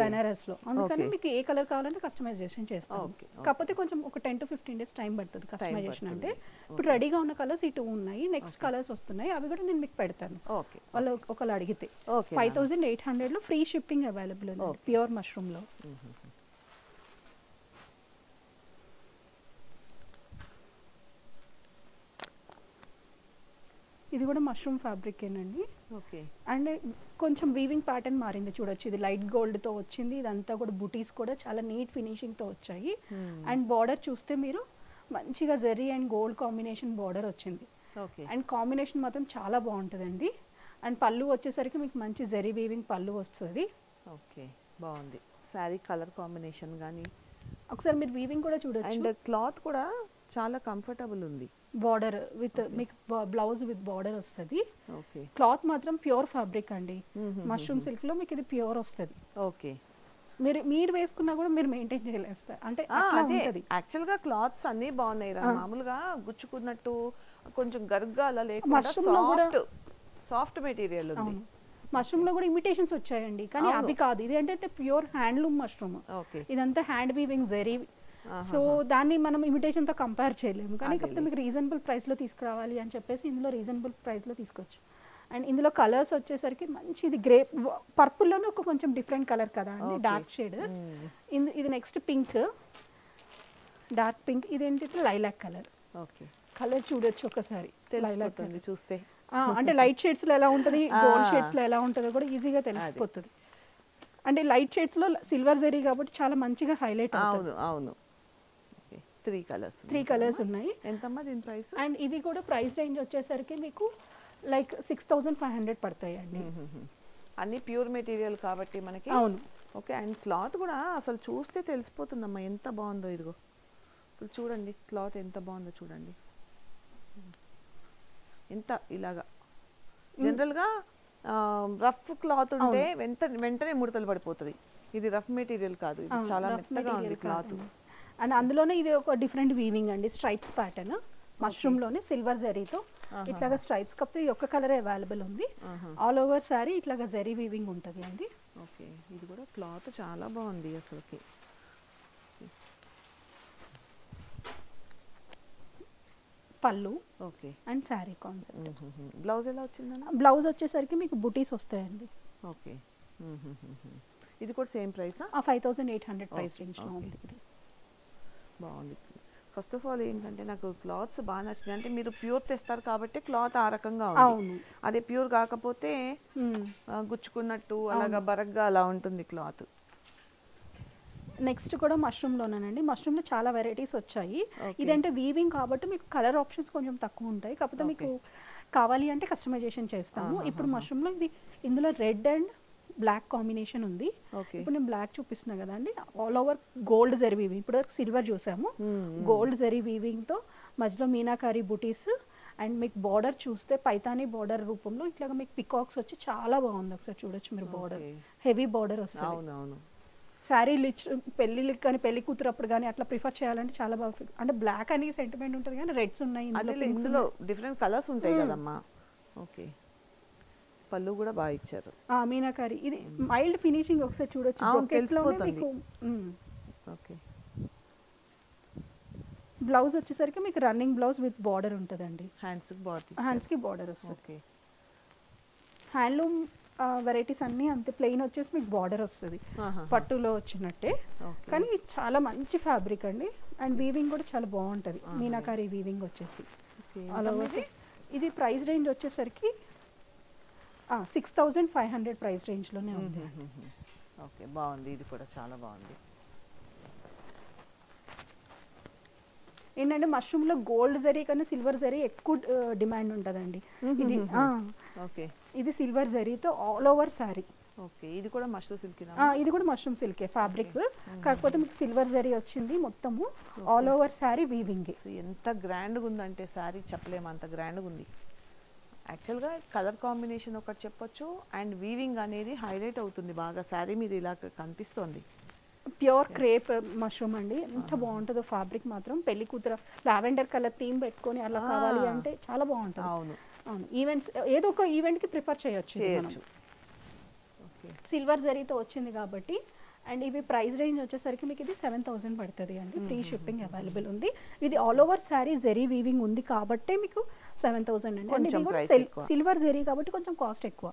బెనారస్ లో. అందుకని మీకు ఏ కలర్ కావాలంటే కస్టమైజేషన్ చేస్తాం. కాకపోతే కొంచెం ఒక 10 to 15 days టైం పడుతుంది కస్టమైజేషన్. అంటే ఇప్పుడు రెడీగా ఉన్న కలర్స్ ఈ 2 ఉన్నాయి, నెక్స్ట్ కలర్స్ వస్తున్నాయి, అవి కూడా నేను మీకు పెడతాను వాళ్ళు ఒకళ్ళు అడిగితే. 5800 లో ఫ్రీ షిప్పింగ్ అవైలబుల్ ఉంది ప్యూర్ మష్రూమ్ లో. ఇది కూడా మష్రూమ్ ఫ్యాబ్రిక్ ఏనండి. అండ్ కొంచెం వీవింగ్ ప్యాటర్న్ మారింది చూడొచ్చు. ఇది లైట్ గోల్డ్ తో వచ్చింది. ఇదంతా కూడా బుటీస్ కూడా చాలా నీట్ ఫినిషింగ్ తో వచ్చాయి. అండ్ బార్డర్ చూస్తే మీరు మంచిగా zari and gold combination border వచ్చింది. అండ్ కాంబినేషన్ మాత్రం చాలా బాగుంటుందండి. అండ్ పళ్ళు వచ్చేసరికి మీకు మంచి జెరీ వీవింగ్ పళ్ళు వస్తుంది. ఓకే బాగుంది శారీ కలర్ కాంబినేషన్ కానీ. ఒకసారి మీరు వీవింగ్ కూడా చూడొచ్చు. అండ్ క్లాత్ కూడా చాలా కంఫర్టబుల్ ఉంది. బార్డర్ విత్ మీకు బ్లౌజ్ విత్ బార్డర్ వస్తుంది. క్లాత్ మాత్రం ప్యూర్ ఫ్యాబ్రిక్ అండి. మష్రూమ్ సిల్క్ లో మీకు ఇది ప్యూర్ వస్తుంది. ఓకే మీరు వేసుకున్నా కూడా మీరు మెయింటైన్ చేయలేస్తారు. అంటే యాక్చువల్ గా క్లాత్స్ అన్ని బాగున్నాయి, మామూలుగా గుచ్చుకున్నట్టు కొంచెం గరుగ్గా అలా లేకుండా సాఫ్ట్ మెటీరియల్ ఉంది. మష్రూమ్ లో కూడా ఇమిటేషన్స్ వచ్చాయండి, కానీ అవి కాదు. ఇది ఏంటంటే ప్యూర్ హ్యాండ్లూమ్ మష్రూమ్. ఇదంతా హ్యాండ్ వీవింగ్ జెరీ. సో దాన్ని మనం ఇమిటేషన్ తో కంపేర్ చేయలేము. కానీ కాకపోతే మీకు రీజనబుల్ ప్రైస్ లో తీసుకురావాలి అని చెప్పేసి ఇందులో రీజనబుల్ ప్రైస్ లో తీసుకోవచ్చు. అండ్ ఇందులో కలర్స్ వచ్చేసరికి మంచి ఇది గ్రే పర్పుల్లోనే ఒక కొంచెం డిఫరెంట్ కలర్ కదా అండి, డార్క్ షేడ్. ఇది నెక్స్ట్ పింక్, డార్క్ పింక్. ఇదేంటి లైలాక్ కలర్. ఓకే, కలర్ చూడొచ్చు ఒకసారి, లైలాక్ చూస్తే. అంటే లైట్ షేడ్స్లో ఎలా ఉంటుంది, గోల్డ్ షేడ్స్లో ఎలా ఉంటుందో కూడా ఈజీగా తెలిసిపోతుంది. అంటే లైట్ షేడ్స్లో సిల్వర్ జరీ కాబట్టి చాలా మంచిగా హైలైట్ అవుతుంది. అవును. 3 కలర్స్ ఉన్నాయి. ఎంతమ్మా దీని ప్రైస్? అండ్ ఇవి కూడా ప్రైస్ రేంజ్ వచ్చేసరికి మీకు లైక్ 6500 పడతాయి అండి. అన్ని ప్యూర్ మెటీరియల్ కాబట్టి మనకి. అవును. ఓకే, అండ్ క్లాత్ కూడా అసలు చూస్తే తెలిసిపోతుందమ్మా ఎంత బాగుందో. ఇదిగో అసలు చూడండి క్లాత్ ఎంత బాగుందో చూడండి. ఎంత ఇలాగా జనరల్గా రఫ్ క్లాత్ ఉంటే వెంటనే ముడతలు పడిపోతుంది. ఇది రఫ్ మెటీరియల్ కాదు, ఇది చాలా మెత్తగా ఉంది క్లాత్. అండ్ అందులోనే ఇది ఒక డిఫరెంట్ వీవింగ్ అండి, స్ట్రైప్స్ ప్యాటర్న్ మష్రూమ్లోనే సిల్వర్ జరీతో ఇట్లాగా స్ట్రైప్స్. కాకపోతే ఈ ఒక్క కలర్ అవైలబుల్ ఉంది. ఆల్ ఓవర్ సారీ ఇట్లాగా జరీ వీవింగ్ ఉంటుంది అండి. ఓకే, ఇది కూడా క్లాత్ చాలా బాగుంది అసలుకి. పళ్ళు. Okay, and sari concept. Blouse ఎలా వచ్చిందన్న? బ్లౌజ్ వచ్చేసరికి మీకు బుటీస్ వస్తాయండి. ఓకే, ఇది కూడా సేమ్ ప్రైసా? 5800 ప్రైస్ రేంజ్లో ఉంది. బాగుంది. ఫస్ట్ ఆఫ్ ఆల్ ఏంటంటే నాకు క్లాత్స్ బాగా నచ్చింది. అంటే మీరు ప్యూర్ తెస్తారు కాబట్టి క్లాత్ ఆ రకంగా ఉంది. అదే ప్యూర్ కాకపోతే గుచ్చుకున్నట్టు అలాగా బరగ్గా అలా ఉంటుంది క్లాత్. నెక్స్ట్ కూడా మష్రూమ్లోనేనండి. మష్రూమ్లో చాలా వెరైటీస్ వచ్చాయి. ఇదంటే వీవింగ్ కాబట్టి మీకు కలర్ ఆప్షన్స్ కొంచెం తక్కువ ఉంటాయి. కాకపోతే మీకు కావాలి అంటే కస్టమైజేషన్ చేస్తాము. ఇప్పుడు మష్రూమ్లో ఇందులో రెడ్ అండ్ బ్లాక్ కాంబినేషన్ ఉంది. ఇప్పుడు నేను బ్లాక్ చూపిస్తున్నా కదా అండి, all over gold zari weaving. ఇప్పుడు సిల్వర్ చూసాము, గోల్డ్ జరీ వీవింగ్ తో మధ్యలో మీనాకారి బుటీస్. అండ్ మీకు బార్డర్ చూస్తే పైతానీ బార్డర్ రూపంలో ఇట్లాగా మీకు పికాక్స్ వచ్చి చాలా బాగుంది. ఒకసారి చూడొచ్చు మీరు, బార్డర్ హెవీ బార్డర్ వస్తుంది. శారీ పెళ్లికి కానీ పెళ్లి కూతురు అప్పుడు కానీ అట్లా ప్రిఫర్ చేయాలంటే చాలా బాగా. అంటే బ్లాక్ అని సెంటిమెంట్ ఉంటుంది కానీ రెడ్స్ ఉన్నాయి, ఇందులో డిఫరెంట్ కలర్స్ ఉంటాయి కదమ్మా. ఓకే, పళ్ళు కూడా బాగా ఇచ్చారు. మీనాకారి ఇది మైల్డ్ ఫినిషింగ్ ఒకసారి చూడొచ్చు. ఓకే, బ్లౌజ్ వచ్చేసరికి మీకు రన్నింగ్ బ్లౌజ్ విత్ బార్డర్ ఉంటుందండి. హ్యాండ్స్ కి బార్డర్ వస్తుంది. హ్యాండ్లూమ్ వెరైటీస్ అన్నీ అంతే, ప్లెయిన్ వచ్చేసి మీకు బార్డర్ వస్తుంది పట్టులో వచ్చినట్టే. కానీ చాలా మంచి ఫ్యాబ్రిక్ అండి. అండ్ వీవింగ్ కూడా చాలా బాగుంటుంది. మీనాకారి వీవింగ్ వచ్చేసి అలా. ఇది ప్రైస్ రేంజ్ వచ్చేసరికి 6500 ప్రైస్ రేంజ్లోనే ఉంది. ఓకే, బాగుంది. ఇది కూడా చాలా బాగుంది. ఏంటంటే మష్రూమ్లో గోల్డ్ జరీ కన్నా సిల్వర్ జరీ ఎక్కువ డిమాండ్ ఉంటుందండి. ఇది సిల్వర్ జరీతో ఆల్ ఓవర్ శారీ. ఓకే, ఇది కూడా మష్రూమ్ సిల్క్. ఇది కూడా మష్రూమ్ సిల్కే ఫ్యాబ్రిక్. కాకపోతే మీకు సిల్వర్ జరీ వచ్చింది మొత్తము ఆల్ ఓవర్ శారీ వీవింగ్. ఎంత గ్రాండ్గా ఉందంటే శారీ చెప్పలేము, అంత గ్రాండ్గా ఉంది. యాక్చువల్గా కలర్ కాంబినేషన్ ఒకటి చెప్పొచ్చు, అండ్ వీవింగ్ అనేది హైలైట్ అవుతుంది బాగా శారీ మీద, ఇలా కనిపిస్తుంది. ప్యూర్ క్రేప్ మష్రూమ్ అండి, ఎంత బాగుంటుందో ఫ్యాబ్రిక్ మాత్రం. పెళ్లి కూతురు లావెండర్ కలర్ థీమ్ పెట్టుకొని అలా కావాలి అంటే చాలా బాగుంటుంది. అవును, ఈవెంట్స్ ఏదో ఒక ఈవెంట్ కి ప్రిఫర్ చేయొచ్చు. సిల్వర్ జరీతో వచ్చింది కాబట్టి. అండ్ ఇవి ప్రైస్ రేంజ్ వచ్చేసరికి మీకు ఇది 7000 పడుతుంది అండి. ఫ్రీ షిప్పింగ్ అవైలబుల్ ఉంది. ఇది all over sari zari weaving ఉంది కాబట్టి మీకు 7000 అండి. అండ్ ఇది కూడా సిల్వర్ జరీ కాబట్టి కొంచెం కాస్ట్ ఎక్కువ.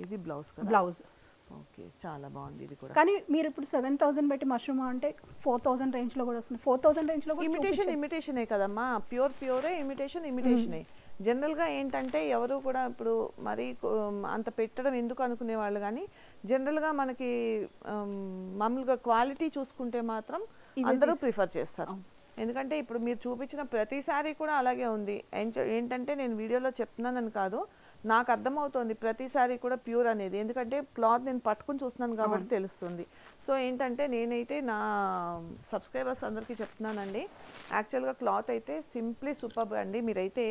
ఇది బ్లౌజ్. ఓకే, చాలా బాగుంది ఇది కూడా. కానీ మీరు ఇప్పుడు 7000 పెట్టి మష్రూమ్ అంటే 4000 రేంజ్ లో కూడా వస్తుంది. 4000 రేంజ్ లో కూడా ఇమిటేషనే కదమ్మా, ప్యూరే ఇమిటేషనే. జనరల్గా ఏంటంటే ఎవరు కూడా ఇప్పుడు మరి అంత పెట్టడం ఎందుకు అనుకునే వాళ్ళు, కానీ జనరల్గా మనకి మామూలుగా క్వాలిటీ చూసుకుంటే మాత్రం అందరూ ప్రిఫర్ చేస్తారు. ఎందుకంటే ఇప్పుడు మీరు చూపించిన ప్రతిసారి కూడా అలాగే ఉంది. ఏంటంటే నేను వీడియోలో చెప్తున్నానని కాదు, నాకు అర్థమవుతుంది ప్రతిసారి కూడా ప్యూర్ అనేది. ఎందుకంటే క్లాత్ నేను పట్టుకుని చూస్తున్నాను కాబట్టి తెలుస్తుంది. సో ఏంటంటే నేనైతే నా సబ్స్క్రైబర్స్ అందరికీ చెప్తున్నానండి, యాక్చువల్గా క్లాత్ అయితే సింప్లీ సూపర్బ్ అండి. మీరైతే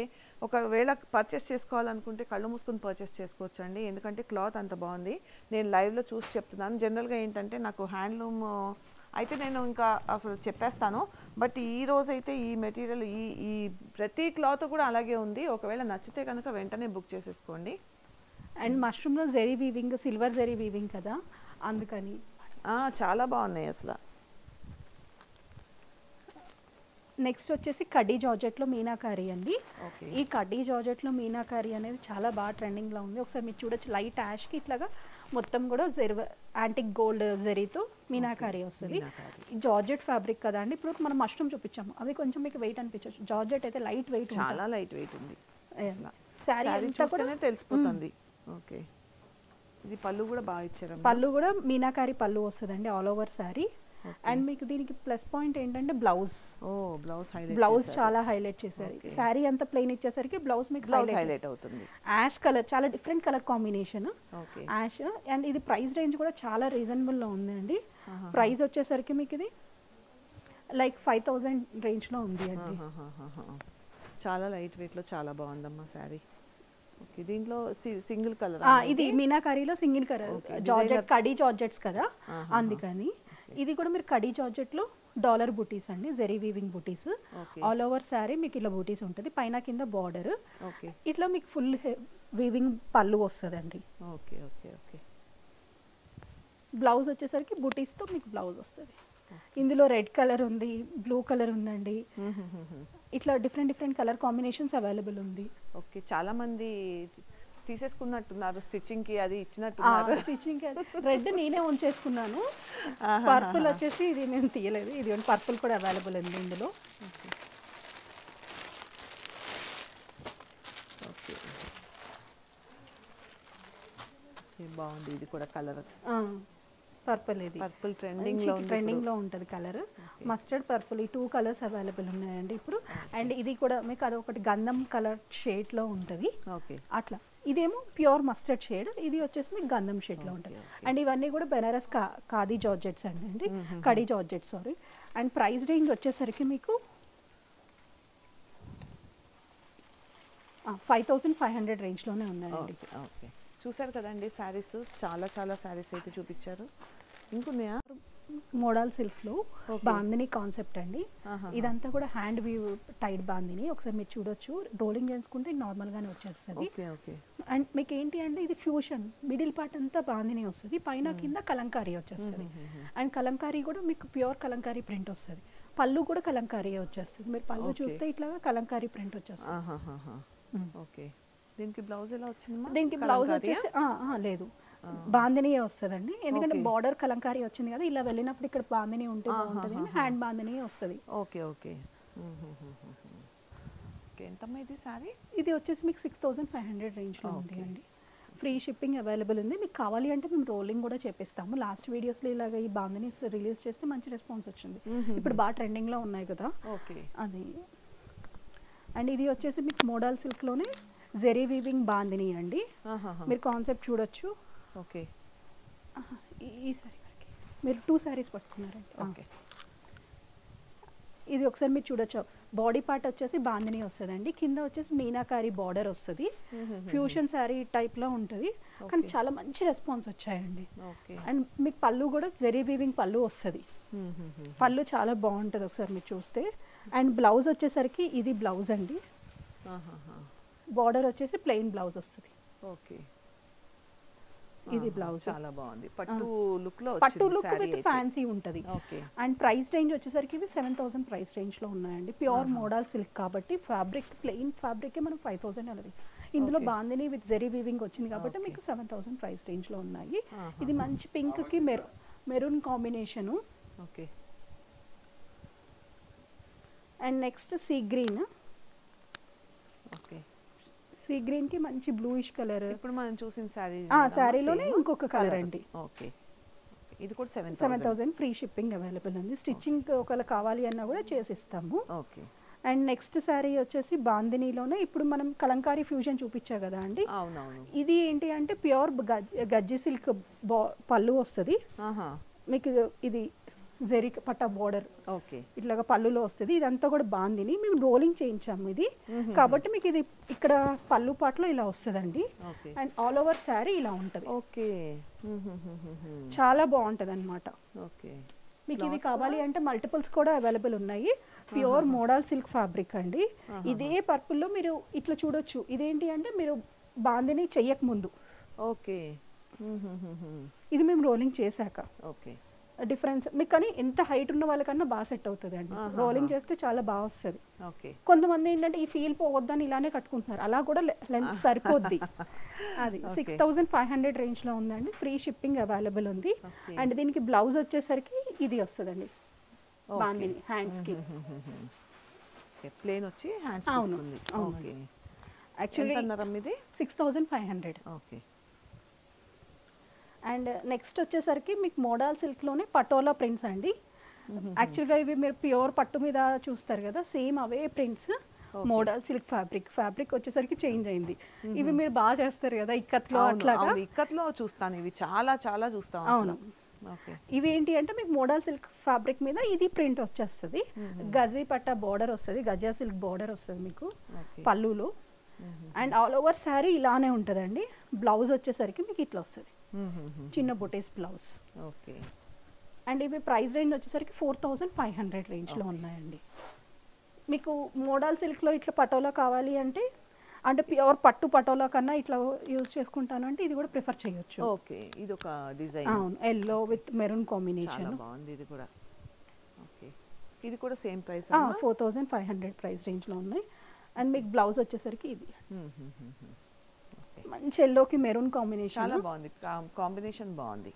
ఒకవేళ పర్చేస్ చేసుకోవాలనుకుంటే కళ్ళు మూసుకొని పర్చేస్ చేసుకోవచ్చు అండి, ఎందుకంటే క్లాత్ అంత బాగుంది. నేను లైవ్లో చూసి చెప్తున్నాను. జనరల్గా ఏంటంటే నాకు హ్యాండ్లూమ్ అయితే నేను ఇంకా అసలు చెప్పేస్తాను, బట్ ఈ రోజు అయితే ఈ మెటీరియల్ ఈ ప్రతి క్లాత్ కూడా అలాగే ఉంది. ఒకవేళ నచ్చితే కనుక వెంటనే బుక్ చేసేసుకోండి. అండ్ మష్రూమ్లో zari weaving, silver zari weaving కదా, అందుకని చాలా బాగున్నాయి అసలు. నెక్స్ట్ వచ్చేసి కడ్డీ జార్జెట్లో మీనాకారి అండి. ఓకే. ఈ కడ్డీ జార్జెట్లో మీనాకారి అనేది చాలా బాగా ట్రెండింగ్లో ఉంది. ఒకసారి మీరు చూడొచ్చు, లైట్ యాష్కి ఇట్లాగా మొత్తం కూడా యాంటిక్ గోల్డ్ జరీతో మీనాకారి వస్తుంది. జార్జెట్ ఫ్యాబ్రిక్ కదా అండి. ఇప్పుడు మనం మష్రూమ్ చూపించాము, అవి కొంచెం మీకు వెయిట్ అనిపించవచ్చు. జార్జెట్ అయితే లైట్ వెయిట్, చాలా లైట్ వెయిట్ ఉంది. శారీ అంతా కూడా తెలిసిపోతుంది. ఓకే. ఇది పళ్ళు కూడా బాగా ఇచ్చారు. పళ్ళు కూడా మీనాకారి పళ్ళు వస్తుందండి ఆల్ ఓవర్ శారీ. అండ్ మీకు దీనికి ప్లస్ పాయింట్ ఏంటంటే బ్లౌజ్. బ్లౌజ్ చాలా హైలైట్ చేశారు. శారీ అంతా ప్లెయిన్ ఇచ్చేసరికి బ్లౌజ్ మీకు హైలైట్ అవుతుంది. యాష్ కలర్, చాలా different colour combination ash. And ఇది ప్రైస్ రేంజ్ కూడా చాలా రీజనబుల్ లో ఉందండి. ప్రైస్ వచ్చేసరికి మీకు ఇది లైక్ 5000 రేంజ్ లో ఉంది అండి. చాలా లైట్ వెయిట్ లో చాలా బాగుందమ్మా శారీ. ఓకే. దీంట్లో సింగిల్ కలర్, ఇది మీనాకారీలో సింగిల్ కలర్ జార్జెట్, కడీ జార్జెట్స్ కదా అందుకని. ఇది కూడా మీరు కడీ జార్జెట్లో డాలర్ బూటీస్ అండి, జెరీ వీవింగ్ బూటీస్. ఆల్ ఓవర్ శారీ మీకు ఇలా బూటీస్ ఉంటుంది, పైన కింద బార్డర్. ఇట్లా మీకు ఫుల్ వీవింగ్ పళ్ళు వస్తుందండి. Okay okay okay. బ్లౌజ్ వచ్చేసరికి బూటీస్తో మీకు బ్లౌజ్ వస్తుంది. ఇందులో రెడ్ కలర్ ఉంది, బ్లూ కలర్ ఉందండి. ఇట్లా different different colour combinations available ఉంది. ఓకే. చాలా మంది తీసేసుకున్నట్టున్నారు స్టిచ్చింగ్ కి, అది ఇచ్చినట్టున్నారు. స్టిచ్చింగ్ రెడ్ నేనే ఉంచేసుకున్నాను. పర్పుల్ వచ్చేసి ఇది నేను తీయలేదు. ఇది పర్పుల్ కూడా అవైలబుల్ ఉంది ఇందులో. బాగుంది. ఇది కూడా కలర్ పర్పుల్. ఇది పర్పుల్ ట్రెండింగ్ లో ఉంటుంది కలర్. మస్టర్డ్ పర్పుల్, ఈ 2 కలర్స్ అవైలబుల్ ఉన్నాయండి ఇప్పుడు. అండ్ ఇది కూడా మీకు అదొకటి గంధం కలర్ షేడ్ లో ఉంటుంది. అట్లా ఇదేమో ప్యూర్ మస్టర్డ్ షేడ్, ఇది వచ్చేసి మీకు గంధం షేడ్ లో ఉంటుంది. అండ్ ఇవన్నీ కూడా బెనారస్ ఖాదీ జార్జెట్స్ అండి, khadi georgettes sorry. And price range వచ్చేసరికి మీకు 5500 రేంజ్ లోనే ఉన్నాయండి. ఓకే. చూసారు కదండి శారీస్, చాలా చాలా శారీస్ అయితే చూపించారు. ఇంకొన్నాయా? మోడల్ సిల్క్ లో బాందిని కాన్సెప్ట్ అండి. ఇదంతా కూడా హ్యాండ్ వీవ్ టైట్ బాందిని. ఒకసారి మీరు చూడొచ్చు, రోలింగ్ చేసుకుంటే నార్మల్ గానే వచ్చేస్తుంది. అండ్ మీకు ఏంటి అంటే ఇది ఫ్యూషన్, మిడిల్ పార్ట్ అంతా బాందిని వస్తుంది, పైన కింద కలంకారీ వచ్చేస్తుంది. అండ్ కలంకారీ కూడా మీకు ప్యూర్ కలంకారీ ప్రింట్ వస్తుంది. పళ్ళు కూడా కలంకారీ వచ్చేస్తుంది. మీరు పళ్ళు చూస్తే ఇట్లా కలంకారీ ప్రింట్ వచ్చేస్తుంది. ఓకే. దీనికి బ్లౌజ్ ఎలా వచ్చింది? దీనికి బ్లౌజ్ వచ్చేసి లేదు, బాందినియే వస్తుందండి. ఎందుకంటే బార్డర్ కలంకారీ వచ్చింది కదా, ఇలా వెళ్ళినప్పుడు ఇక్కడ బాందిని ఉంటే బాగుంటుంది, హ్యాండ్ బాందినియే వస్తుంది. Okay okay. ఎంతమ్మా ఇది సారీ? ఇది వచ్చేసి మీకు 6500 రేంజ్లో ఉంది అండి. ఫ్రీ షిప్పింగ్ అవైలబుల్ ఉంది. మీకు కావాలి అంటే మేము రోలింగ్ కూడా చేపిస్తాము. లాస్ట్ వీడియోస్లో ఇలాగ ఈ బాందినీస్ రిలీజ్ చేస్తే మంచి రెస్పాన్స్ వచ్చింది. ఇప్పుడు బాగా ట్రెండింగ్లో ఉన్నాయి కదా అది. అండ్ ఇది వచ్చేసి మీకు మోడల్ సిల్క్లోనే జెరీ వీవింగ్ బాందిని అండి. మీరు కాన్సెప్ట్ చూడొచ్చు. ఓకే. ఈ సారీ వరకు మీరు 2 సారీస్ పట్టుకున్నారండి. ఓకే. ఇది ఒకసారి మీరు చూడొచ్చు. బాడీ పార్ట్ వచ్చేసి బాందిని వస్తుందండి, కింద వచ్చేసి మీనాకారి బార్డర్ వస్తుంది. ఫ్యూషన్ శారీ టైప్లో ఉంటుంది, కానీ చాలా మంచి రెస్పాన్స్ వచ్చాయండి. అండ్ మీకు పళ్ళు కూడా జెరీ వీవింగ్ పళ్ళు వస్తుంది. పళ్ళు చాలా బాగుంటుంది ఒకసారి మీరు చూస్తే. అండ్ బ్లౌజ్ వచ్చేసరికి ఇది బ్లౌజ్ అండి. బార్డర్ వచ్చేసి ప్లెయిన్ బ్లౌజ్ వస్తుంది. ఓకే. ఇది బ్లౌజ్ చాలా బాగుంది. పట్టు లుక్ లో పట్టు లుక్ విత్ ఫ్యాన్సీ ఉంటుంది. అండ్ ప్రైస్ రేంజ్ వచ్చేసరికి ఇవి 7000 ప్రైస్ రేంజ్ లో ఉన్నాయండి. ప్యూర్ మోడల్ సిల్క్ కాబట్టి ఫ్యాబ్రిక్ ప్లెయిన్ ఫ్యాబ్రిక్ మనం 5000 అనేది. ఇందులో బాందిని విత్ జెరీ వీవింగ్ వచ్చింది కాబట్టి మీకు 7000 ప్రైస్ రేంజ్ లో ఉన్నాయి. ఇది మంచి పింక్ కి maroon combination. Okay. And next sea green. Okay. Sea green కి మంచి బ్లూయిష్ కలర్. ఇప్పుడు మనం చూసిన శారీలోనే ఇంకొక కలర్ అండి. ఓకే. ఇది కూడా 7000 ఫ్రీ షిప్పింగ్ అవైలబుల్ ఉంది. స్టిచ్చింగ్ ఒకవేళ కావాలి అన్నా కూడా చేసిస్తాము. ఓకే. అండ్ నెక్స్ట్ శారీ వచ్చేసి బాందినీలోనే ఇప్పుడు మనం కలంకారీ ఫ్యూజన్ చూపించా కదా అండి. అవునవును. ఇది ఏంటి అంటే ప్యూర్ గజ్జి సిల్క్ పళ్ళు వస్తుంది మీకు. ఇది జెరీ పట్టా బోర్డర్ ఇట్లాగా పళ్ళులో వస్తుంది. ఇదంతా కూడా బాందిని మేము రోలింగ్ చేయించాము ఇది కాబట్టి మీకు ఇది ఇక్కడ పళ్ళు పాటలో ఇలా వస్తుందండి. అండ్ ఆల్ ఓవర్ శారీ ఇలా ఉంటుంది. ఓకే. చాలా బాగుంటుంది అనమాట. ఓకే. మీకు ఇది కావాలి అంటే మల్టిపుల్స్ కూడా అవైలబుల్ ఉన్నాయి. ప్యూర్ మోడల్ సిల్క్ ఫ్యాబ్రిక్ అండి. ఇదే పర్పుల్లో మీరు ఇట్లా చూడొచ్చు. ఇదేంటి అంటే మీరు బాందిని చెయ్యక ముందు. ఓకే. ఇది మేము రోలింగ్ చేశాక. ఓకే. డిఫరెన్స్ మీకు, కానీ ఎంత హైట్ ఉన్న వాళ్ళకన్నా బాగా సెట్ అవుతుంది అండి. రోలింగ్ చేస్తే చాలా బాగా వస్తుంది. ఓకే. కొంతమంది ఏంటంటే ఈ ఫీల్ పోవద్దని ఇలానే కట్టుకుంటున్నారు, అలా కూడా లెంత్ సరిపోద్ది. అది 6500 రేంజ్లో ఉందండి. ఫ్రీ షిప్పింగ్ అవైలబుల్ ఉంది. అండ్ దీనికి బ్లౌజ్ వచ్చేసరికి ఇది వస్తుందండి, బాందిని హ్యాండ్స్కి. ప్లేన్ వచ్చి హ్యాండ్స్ వస్తుంది. ఓకే. యాక్చువల్లీ ఇది 6500. ఓకే. అండ్ నెక్స్ట్ వచ్చేసరికి మీకు మోడల్ సిల్క్లోనే పటోలా ప్రింట్స్ అండి. యాక్చువల్గా ఇవి మీరు ప్యూర్ పట్టు మీద చూస్తారు కదా, సేమ్ అవే ప్రింట్స్. మోడల్ సిల్క్ ఫ్యాబ్రిక్ వచ్చేసరికి చేంజ్ అయింది. ఇవి మీరు బాగా చేస్తారు కదా ఇక్కత్లో, అట్లాగా ఇక్కత్లో చూస్తాను, ఇవి చాలా చాలా చూస్తాను. అవును. ఇవి ఏంటి అంటే మీకు మోడల్ సిల్క్ ఫ్యాబ్రిక్ మీద ఇది ప్రింట్ వచ్చేస్తుంది. గజీ పట్ట బార్డర్ వస్తుంది, గజా సిల్క్ బార్డర్ వస్తుంది మీకు పళ్ళులో. అండ్ ఆల్ ఓవర్ శారీ ఇలానే ఉంటుందండి. బ్లౌజ్ వచ్చేసరికి మీకు ఇట్లా వస్తుంది, చిన్న బుటీస్ బ్లౌజ్. ఓకే. అండ్ ఇవి ప్రైస్ రేంజ్ వచ్చేసరికి 4500 రేంజ్లో ఉన్నాయండి. మీకు మోడల్ సిల్క్లో ఇట్లా పటోలా కావాలి అంటే ప్యూర్ పట్టు పటోలా కన్నా ఇట్లా యూజ్ చేసుకుంటాను అంటే ఇది కూడా ప్రిఫర్ చేయొచ్చు. ఓకే. ఇది ఒక డిజైన్. అవును, ఎల్లో విత్ మెరూన్ కాంబినేషన్. చాలా బాగుంది ఇది కూడా. ఓకే. ఇది కూడా సేమ్ ప్రైస్ 4500 ప్రైస్ రేంజ్లో ఉన్నాయి. అండ్ మీకు బ్లౌజ్ వచ్చేసరికి ఇది మంచి ఎల్లోకి మెరూన్ కాంబినేషన్. చాలా బాగుంది, కాంబినేషన్ బాగుంది.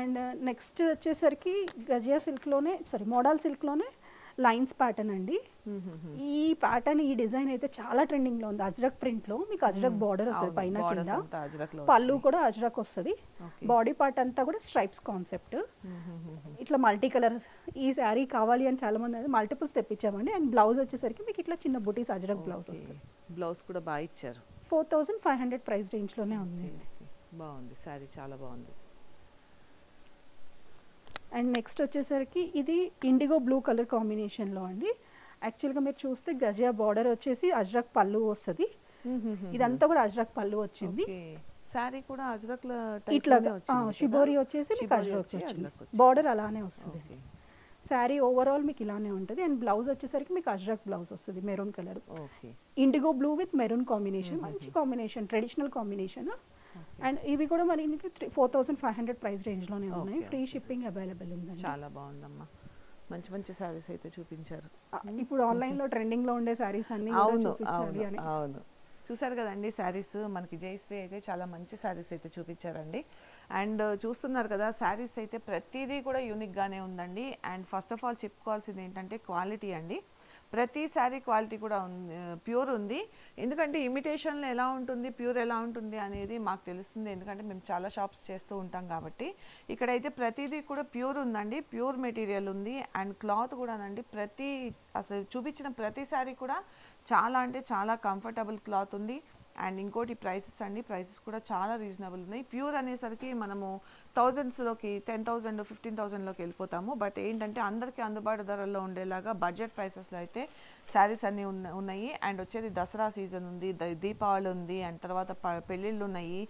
అండ్ నెక్స్ట్ వచ్చేసరికి గజియా సిల్క్లోనే మోడల్ సిల్క్లోనే లైన్స్ ప్యాటర్న్ అండి. ఈ ప్యాటర్న్, ఈ డిజైన్ అయితే చాలా ట్రెండింగ్ లో ఉంది. అజ్రక్ ప్రింట్ లో మీకు అజ్రక్ బార్డర్ వస్తుంది పైన కింద, పళ్ళు కూడా అజ్రక్ వస్తుంది. బాడీ పార్ట్ అంతా కూడా స్ట్రైప్స్ కాన్సెప్ట్. ఇట్లా మల్టీ కలర్ ఈ శారీ కావాలి అని చాలా మంది మల్టిపుల్స్ తెప్పించామండి. అండ్ బ్లౌజ్ వచ్చేసరికి మీకు ఇట్లా చిన్న బుటీస్ అజ్రక్ బ్లౌజ్ వస్తుంది. బ్లౌజ్ కూడా బాగా ఇచ్చారు. 4500 ప్రైస్ రేంజ్ లోనే ఉంది. బాగుంది శారీ, చాలా బాగుంది. అండ్ నెక్స్ట్ వచ్చేసరికి ఇది ఇండిగో బ్లూ కలర్ కాంబినేషన్లో అండి. యాక్చువల్గా మీరు చూస్తే గజియా బార్డర్ వచ్చేసి అజ్రక్ పళ్ళు వస్తుంది. ఇదంతా కూడా అజ్రక్ పళ్ళు వచ్చింది. సారీ కూడా అజ్రక్ ఇట్లా షిబోరి వచ్చేసి మీకు అజ్రక్ వచ్చింది. బార్డర్ అలానే వస్తుంది. శారీ ఓవరాల్ మీకు ఇలానే ఉంటుంది. అండ్ బ్లౌజ్ వచ్చేసరికి మీకు అజ్రక్ బ్లౌజ్ వస్తుంది, maroon colour. IndiGo blue with maroon combination, మంచి కాంబినేషన్, ట్రెడిషనల్ కాంబినేషన్. అండ్ ఇవి కూడా మరి 4500 ప్రైస్ రేంజ్ లోనే ఉన్నాయి. ఫ్రీ షిప్పింగ్ అవైలబుల్ ఉంది. చాలా బాగుందమ్మా, మంచి మంచి సారీస్ అయితే చూపించారు. ఇప్పుడు ఆన్లైన్ లో ట్రెండింగ్ లో ఉండే సారీస్ అన్ని చూపించాలి అని. అవును, చూసారు కదండి శారీస్. మనకి జయశ్రీ అయితే చాలా మంచి శారీస్ అయితే చూపించారండి. అండ్ చూస్తున్నారు కదా, శారీస్ అయితే ప్రతిదీ కూడా యూనిక్గానే ఉందండి. అండ్ ఫస్ట్ ఆఫ్ ఆల్ చెప్పుకోవాల్సింది ఏంటంటే క్వాలిటీ అండి. ప్రతి శారీ క్వాలిటీ కూడా ప్యూర్ ఉంది. ఎందుకంటే ఇమిటేషన్లో ఎలా ఉంటుంది, ప్యూర్ ఎలా ఉంటుంది అనేది మాకు తెలుస్తుంది. ఎందుకంటే మేము చాలా షాప్స్ చేస్తూ ఉంటాం కాబట్టి. ఇక్కడైతే ప్రతిదీ కూడా ప్యూర్ ఉందండి, ప్యూర్ మెటీరియల్ ఉంది. అండ్ క్లాత్ కూడానండి, అసలు చూపించిన ప్రతి శారీ కూడా చాలా అంటే చాలా కంఫర్టబుల్ క్లాత్ ఉంది. అండ్ ఇంకోటి ప్రైసెస్ అండి, ప్రైసెస్ కూడా చాలా రీజనబుల్ ఉన్నాయి. ప్యూర్ అనేసరికి మనము థౌజండ్స్లోకి 10,000 15,000లోకి వెళ్ళిపోతాము. బట్ ఏంటంటే అందరికీ అందుబాటు ధరల్లో ఉండేలాగా బడ్జెట్ ప్రైసెస్లో అయితే శారీస్ అన్నీ ఉన్నాయి. అండ్ వచ్చేది దసరా సీజన్ ఉంది, దీపావళి ఉంది, అండ్ తర్వాత పెళ్ళిళ్ళు ఉన్నాయి.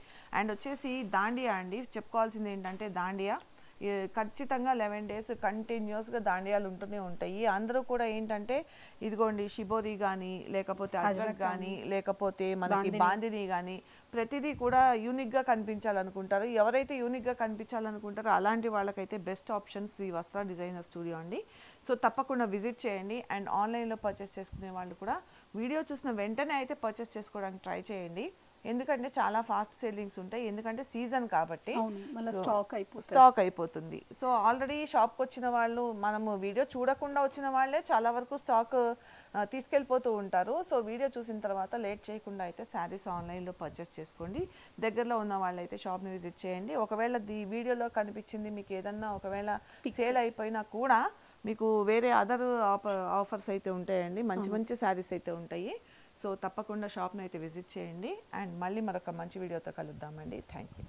అండ్ వచ్చేసి దాండియా అండి. చెప్పుకోవాల్సింది ఏంటంటే దాండియా ఖచ్చితంగా 11 days కంటిన్యూస్గా దాండియాలు ఉంటూనే ఉంటాయి. అందరూ కూడా ఏంటంటే ఇదిగోండి షిబోరి కానీ, లేకపోతే అజ్రక్ కానీ, లేకపోతే మనకి బాందిని కానీ, ప్రతిదీ కూడా యూనిక్గా కనిపించాలనుకుంటారు. ఎవరైతే యూనిక్గా కనిపించాలనుకుంటారో అలాంటి వాళ్ళకైతే బెస్ట్ ఆప్షన్ శ్రీ వస్త్ర డిజైనర్ స్టూడియో అండి. సో తప్పకుండా విజిట్ చేయండి. అండ్ ఆన్లైన్లో పర్చేస్ చేసుకునే వాళ్ళు కూడా వీడియో చూసిన వెంటనే అయితే పర్చేస్ చేసుకోవడానికి ట్రై చేయండి. ఎందుకంటే చాలా ఫాస్ట్ సెల్లింగ్స్ ఉంటాయి, ఎందుకంటే సీజన్ కాబట్టి స్టాక్ అయిపోతుంది. సో ఆల్రెడీ షాప్కి వచ్చిన వాళ్ళు, మనము వీడియో చూడకుండా వచ్చిన వాళ్ళే చాలా వరకు స్టాక్ తీసుకెళ్ళిపోతూ ఉంటారు. సో వీడియో చూసిన తర్వాత లేట్ చేయకుండా అయితే శారీస్ ఆన్లైన్లో పర్చేస్ చేసుకోండి. దగ్గరలో ఉన్న వాళ్ళైతే షాప్ని విజిట్ చేయండి. ఒకవేళ ఈ వీడియోలో కనిపించింది మీకు ఏదన్నా ఒకవేళ సేల్ అయిపోయినా కూడా మీకు వేరే అదర్ ఆఫర్స్ అయితే ఉంటాయండి, మంచి మంచి శారీస్ అయితే ఉంటాయి. సో తప్పకుండా షాప్ని అయితే విజిట్ చేయండి. అండ్ మళ్ళీ మరొక మంచి వీడియోతో కలుద్దామండి. Thank you.